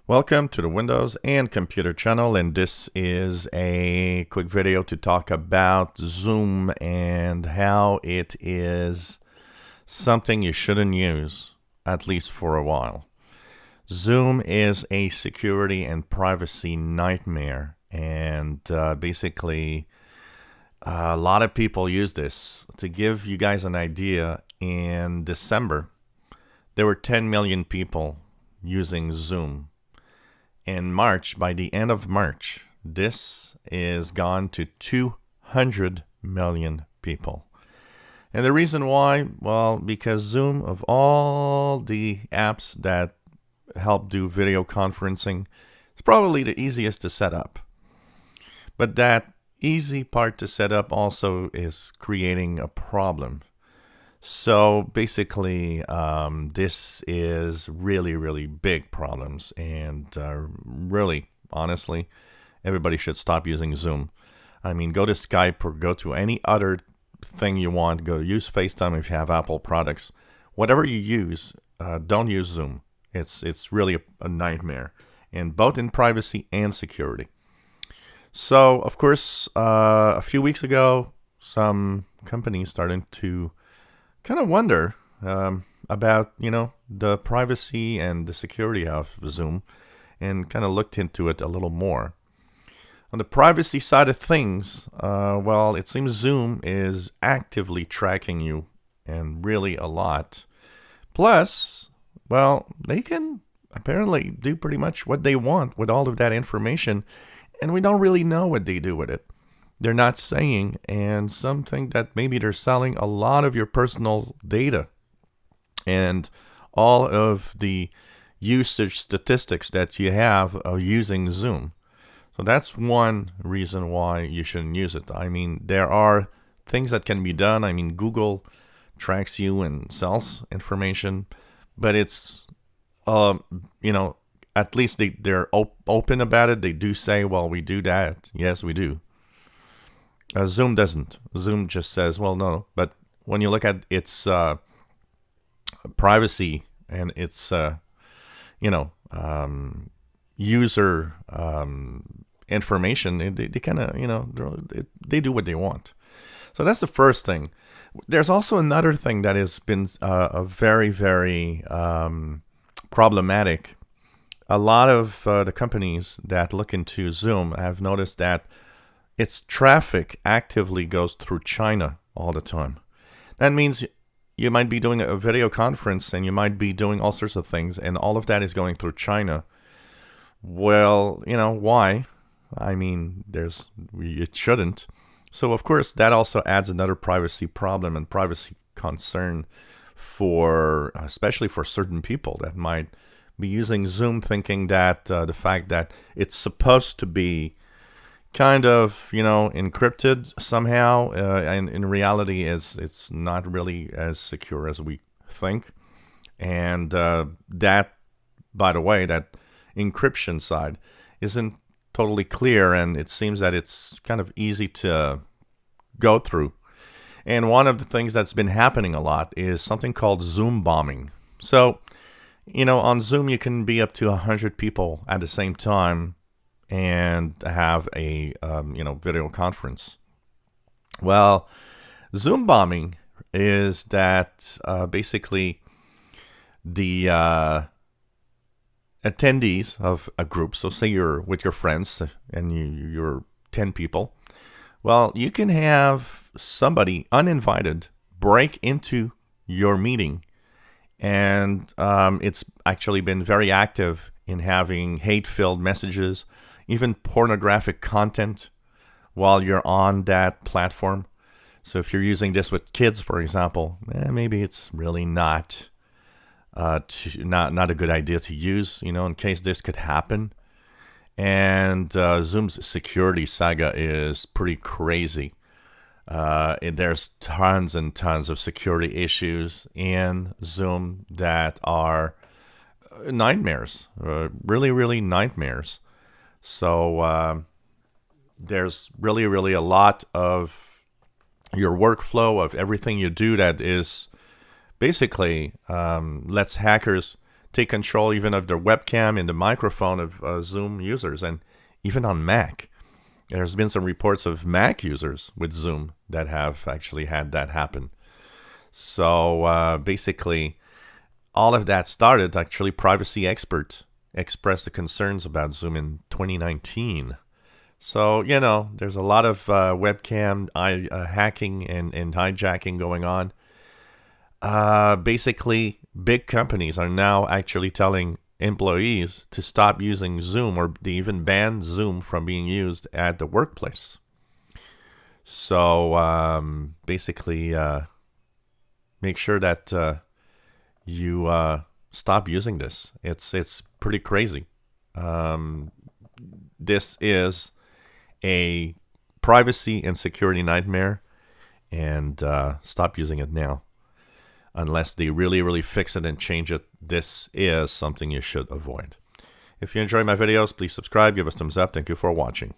Welcome to the Windows and Computer channel, and this is a quick video to talk about Zoom and how it is something you shouldn't use, at least for a while. Zoom is a security and privacy nightmare, and basically a lot of people use this. To give you guys an idea, in December, there were 10 million people using Zoom. In March, by the end of March, this is gone to 200 million people. And the reason why, well, because Zoom, of all the apps that help do video conferencing, is probably the easiest to set up. But that easy part to set up also is creating a problem. So basically, this is really big problems, and really, honestly, everybody should stop using Zoom. I mean, go to Skype or go to any other thing you want. Go use FaceTime if you have Apple products. Whatever you use, don't use Zoom. It's really a nightmare, and both in privacy and security. So, of course, a few weeks ago, some companies started to kind of wonder about, the privacy and the security of Zoom, and kind of looked into it a little more. On the privacy side of things, well, it seems Zoom is actively tracking you, and really a lot. Plus, well, they can apparently do pretty much what they want with all of that information, and we don't really know what they do with it. They're not saying, and some think that maybe they're selling a lot of your personal data and all of the usage statistics that you have of using Zoom. So that's one reason why you shouldn't use it. I mean, there are things that can be done. I mean, Google tracks you and sells information, but it's, at least they're open about it. They do say, well, we do that. Yes, we do. Zoom doesn't. Zoom just says, well, no. But when you look at its privacy and its, user information, they kind of, they do what they want. So that's the first thing. There's also another thing that has been a very problematic. A lot of the companies that look into Zoom have noticed that its traffic actively goes through China all the time. That means you might be doing a video conference and you might be doing all sorts of things, and all of that is going through China. Well, why? I mean, it shouldn't. So, of course, that also adds another privacy problem and privacy concern especially for certain people that might be using Zoom thinking that the fact that it's supposed to be kind of, encrypted somehow, and in reality it's not really as secure as we think. And that, by the way, that encryption side isn't totally clear, and it seems that it's kind of easy to go through. And one of the things that's been happening a lot is something called Zoom bombing. So, on Zoom you can be up to 100 people at the same time and have a video conference. Well, Zoom bombing is that basically the attendees of a group, so say you're with your friends and you're 10 people, well, you can have somebody uninvited break into your meeting, and it's actually been very active in having hate-filled messages, even pornographic content while you're on that platform. So if you're using this with kids, for example, maybe it's really not a good idea to use, in case this could happen. And Zoom's security saga is pretty crazy. There's tons and tons of security issues in Zoom that are nightmares, really nightmares. So there's really a lot of your workflow, of everything you do, that is basically lets hackers take control even of their webcam and the microphone of Zoom users, and even on Mac. There's been some reports of Mac users with Zoom that have actually had that happen. So basically, all of that started, actually, privacy experts expressed the concerns about Zoom in 2019. So, you know, there's a lot of webcam hacking and hijacking going on. Basically, big companies are now actually telling employees to stop using Zoom, or they even ban Zoom from being used at the workplace. So basically, make sure that you stop using this. It's pretty crazy. This is a privacy and security nightmare, and stop using it now. Unless they really fix it and change it, this is something you should avoid. If you enjoy my videos, please subscribe, give us a thumbs up. Thank you for watching.